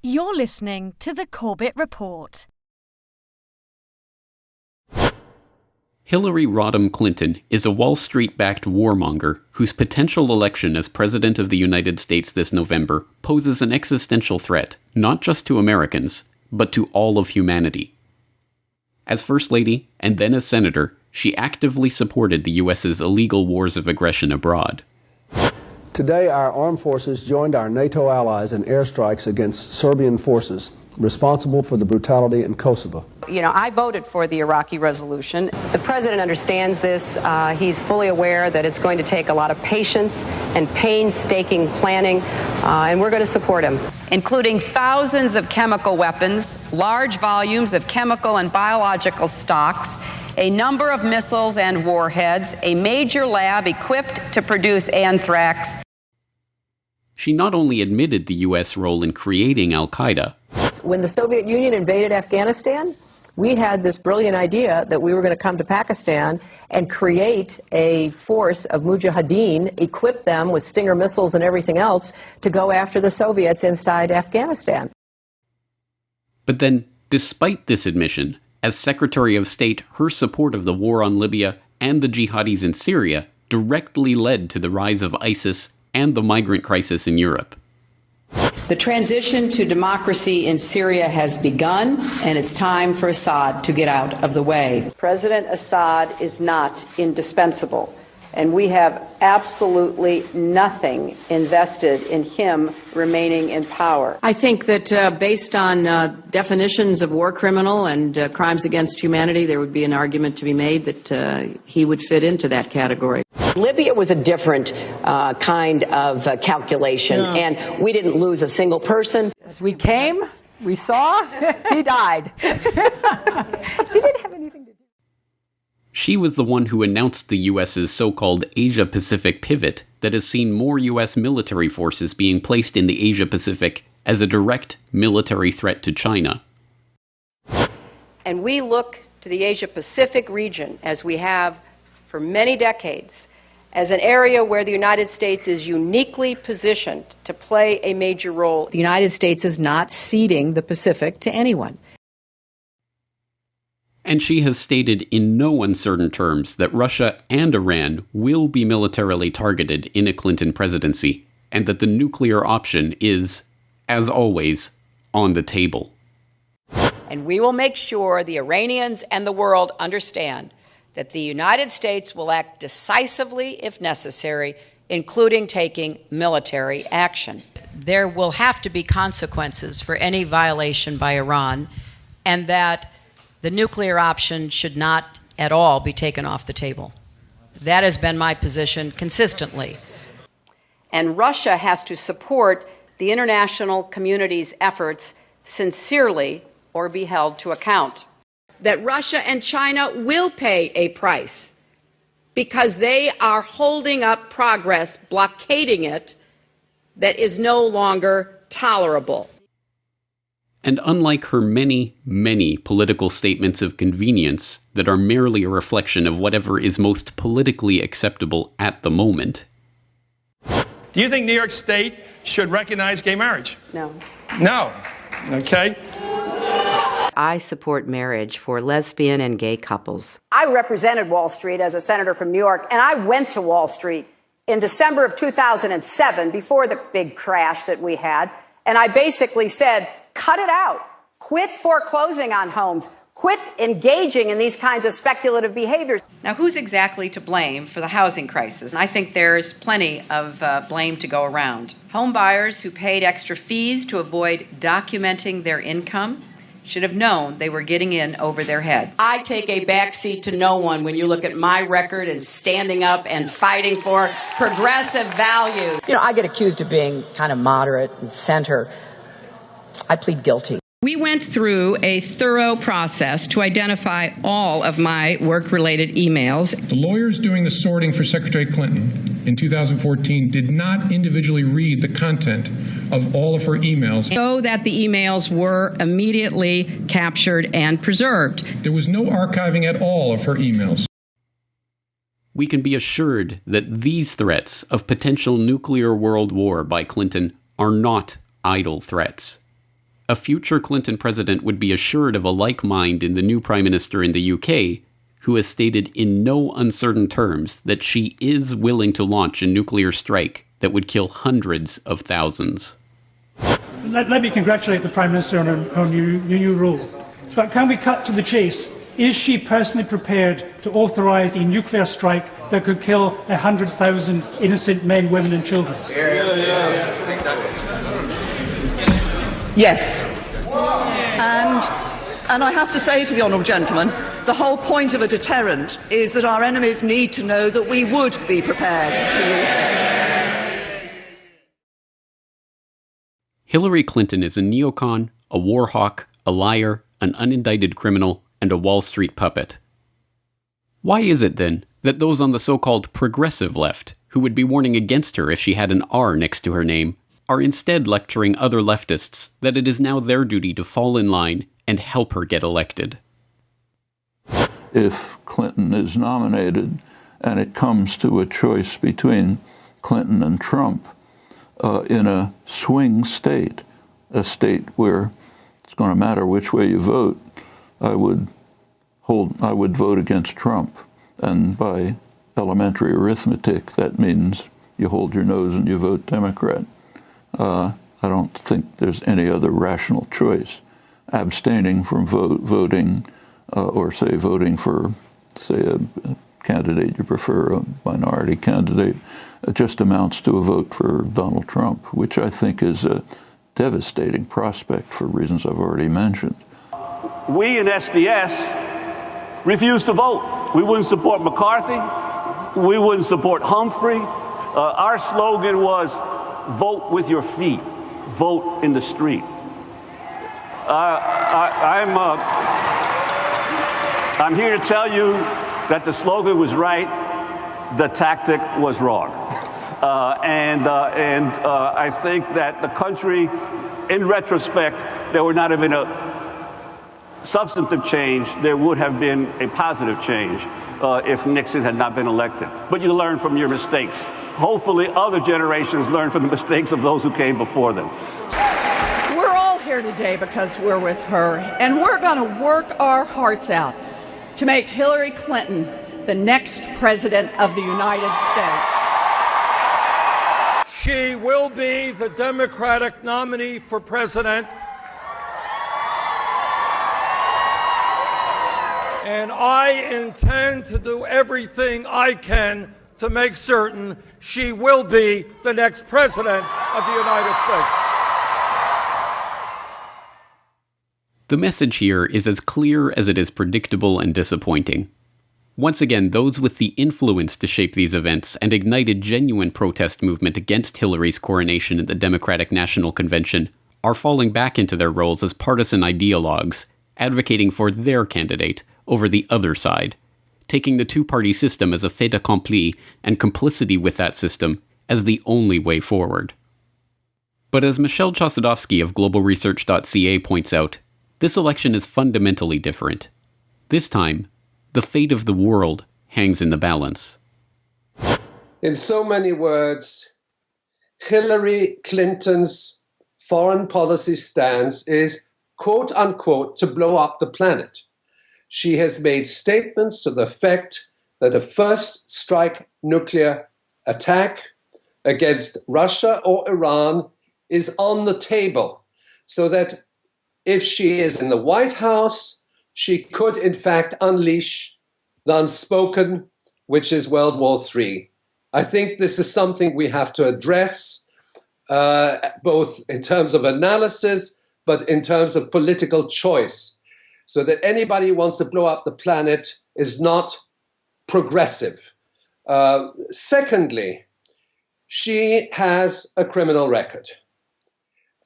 You're listening to the Corbett Report. Hillary Rodham Clinton is a Wall Street-backed warmonger whose potential election as President of the United States this November poses an existential threat, not just to Americans, but to all of humanity. As First Lady, and then as Senator, she actively supported the U.S.'s illegal wars of aggression abroad. Today, our armed forces joined our NATO allies in airstrikes against Serbian forces responsible for the brutality in Kosovo. I voted for the Iraqi resolution. The president understands this. He's fully aware that it's going to take a lot of patience and painstaking planning, and we're going to support him. Including thousands of chemical weapons, large volumes of chemical and biological stocks, a number of missiles and warheads, a major lab equipped to produce anthrax. She not only admitted the U.S. role in creating al-Qaeda. When the Soviet Union invaded Afghanistan, we had this brilliant idea that we were going to come to Pakistan and create a force of mujahideen, equip them with Stinger missiles and everything else to go after the Soviets inside Afghanistan. But then, despite this admission, as Secretary of State, her support of the war on Libya and the jihadis in Syria directly led to the rise of ISIS and the migrant crisis in Europe. The transition to democracy in Syria has begun, and it's time for Assad to get out of the way. President Assad is not indispensable, and we have absolutely nothing invested in him remaining in power. I think that based on definitions of war criminal and crimes against humanity, there would be an argument to be made that he would fit into that category. Libya was a different kind of calculation, and we didn't lose a single person. We came, we saw, he died. Did it have anything to do? She was the one who announced the U.S.'s so-called Asia-Pacific pivot that has seen more U.S. military forces being placed in the Asia-Pacific as a direct military threat to China. And we look to the Asia-Pacific region, as we have for many decades, as an area where the United States is uniquely positioned to play a major role. The United States is not ceding the Pacific to anyone. And she has stated in no uncertain terms that Russia and Iran will be militarily targeted in a Clinton presidency, and that the nuclear option is, as always, on the table. And we will make sure the Iranians and the world understand that the United States will act decisively if necessary, including taking military action. There will have to be consequences for any violation by Iran, and that the nuclear option should not at all be taken off the table. That has been my position consistently. And Russia has to support the international community's efforts sincerely or be held to account. That Russia and China will pay a price because they are holding up progress, blockading it, that is no longer tolerable. And unlike her many, many political statements of convenience that are merely a reflection of whatever is most politically acceptable at the moment. Do you think New York State should recognize gay marriage? No. No. Okay. I support marriage for lesbian and gay couples. I represented Wall Street as a senator from New York, and I went to Wall Street in December of 2007, before the big crash that we had, and I basically said, cut it out. Quit foreclosing on homes. Quit engaging in these kinds of speculative behaviors. Now, who's exactly to blame for the housing crisis? I think there's plenty of blame to go around. Home buyers who paid extra fees to avoid documenting their income should have known they were getting in over their heads. I take a backseat to no one when you look at my record and standing up and fighting for progressive values. I get accused of being kind of moderate and center. I plead guilty. We went through a thorough process to identify all of my work-related emails. The lawyers doing the sorting for Secretary Clinton in 2014 did not individually read the content of all of her emails, so that the emails were immediately captured and preserved. There was no archiving at all of her emails. We can be assured that these threats of potential nuclear world war by Clinton are not idle threats. a future Clinton president would be assured of a like mind in the new Prime Minister in the UK, who has stated in no uncertain terms that she is willing to launch a nuclear strike that would kill hundreds of thousands. Let me congratulate the Prime Minister on her new role. But can we cut to the chase? Is she personally prepared to authorise a nuclear strike that could kill 100,000 innocent men, women and children? Yes. And I have to say to the honourable gentleman, the whole point of a deterrent is that our enemies need to know that we would be prepared to use it. Hillary Clinton is a neocon, a war hawk, a liar, an unindicted criminal, and a Wall Street puppet. Why is it, then, that those on the so-called progressive left, who would be warning against her if she had an R next to her name, are instead lecturing other leftists that it is now their duty to fall in line and help her get elected? If Clinton is nominated and it comes to a choice between Clinton and Trump in a swing state, a state where it's going to matter which way you vote, I would vote against Trump. And by elementary arithmetic, that means you hold your nose and you vote Democrat. I don't think there's any other rational choice. Abstaining from voting, or say voting for, say, a candidate you prefer, a minority candidate, just amounts to a vote for Donald Trump, which I think is a devastating prospect for reasons I've already mentioned. We in SDS refused to vote. We wouldn't support McCarthy. We wouldn't support Humphrey. Our slogan was, vote with your feet, vote in the street. I'm here to tell you that the slogan was right, the tactic was wrong. I think that the country, in retrospect, there would not have been a substantive change. There would have been a positive change if Nixon had not been elected. But you learn from your mistakes. Hopefully other generations learn from the mistakes of those who came before them. We're all here today because we're with her, and we're going to work our hearts out to make Hillary Clinton the next president of the United States. She will be the Democratic nominee for president. And I intend to do everything I can to make certain she will be the next president of the United States. The message here is as clear as it is predictable and disappointing. Once again, those with the influence to shape these events and ignite a genuine protest movement against Hillary's coronation at the Democratic National Convention are falling back into their roles as partisan ideologues, advocating for their candidate over the other side, taking the two-party system as a fait accompli and complicity with that system as the only way forward. But as Michelle Chossudovsky of globalresearch.ca points out, this election is fundamentally different. This time, the fate of the world hangs in the balance. In so many words, Hillary Clinton's foreign policy stance is, quote unquote, to blow up the planet. She has made statements to the effect that a first strike nuclear attack against Russia or Iran is on the table, so that if she is in the White House, she could in fact unleash the unspoken, which is World War III. I think this is something we have to address, both in terms of analysis, but in terms of political choice, so that anybody who wants to blow up the planet is not progressive. Secondly, she has a criminal record,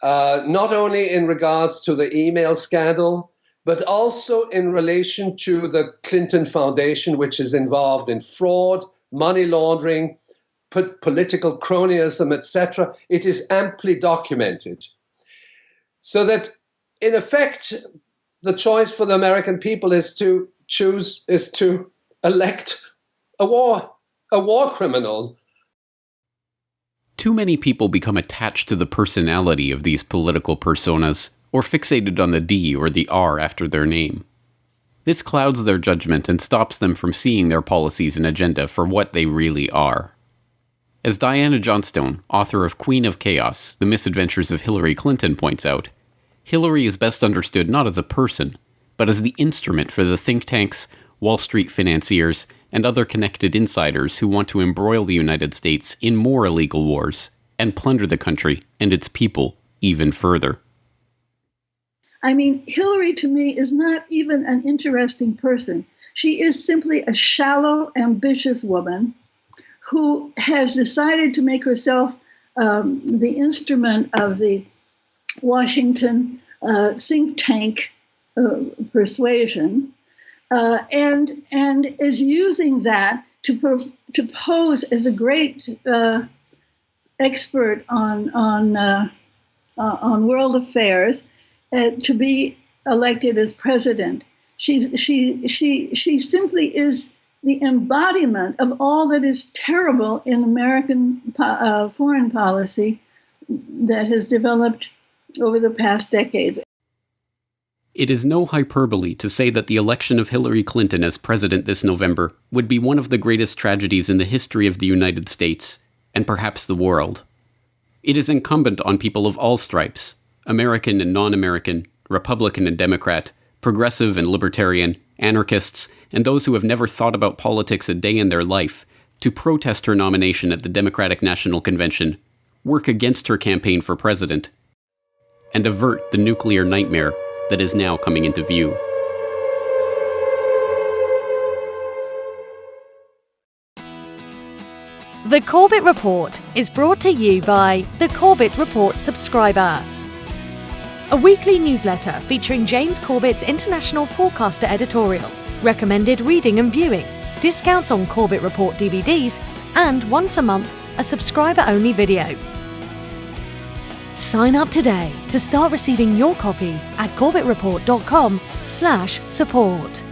not only in regards to the email scandal, but also in relation to the Clinton Foundation, which is involved in fraud, money laundering, political cronyism, etc. It is amply documented. So that, in effect, the choice for the American people is to elect a war criminal. Too many people become attached to the personality of these political personas, or fixated on the D or the R after their name. This clouds their judgment and stops them from seeing their policies and agenda for what they really are. As Diana Johnstone, author of Queen of Chaos, The Misadventures of Hillary Clinton, points out, Hillary is best understood not as a person, but as the instrument for the think tanks, Wall Street financiers, and other connected insiders who want to embroil the United States in more illegal wars and plunder the country and its people even further. I mean, Hillary to me is not even an interesting person. She is simply a shallow, ambitious woman who has decided to make herself the instrument of the Washington think tank persuasion, and is using that to pose as a great expert on world affairs, to be elected as president. She simply is the embodiment of all that is terrible in American foreign policy that has developed over the past decades. It is no hyperbole to say that the election of Hillary Clinton as president this November would be one of the greatest tragedies in the history of the United States, and perhaps the world. It is incumbent on people of all stripes, American and non-American, Republican and Democrat, progressive and libertarian, anarchists, and those who have never thought about politics a day in their life, to protest her nomination at the Democratic National Convention, work against her campaign for president, and avert the nuclear nightmare that is now coming into view. The Corbett Report is brought to you by the Corbett Report subscriber, a weekly newsletter featuring James Corbett's International Forecaster editorial, recommended reading and viewing, discounts on Corbett Report DVDs, and once a month, a subscriber-only video. Sign up today to start receiving your copy at corbettreport.com/support.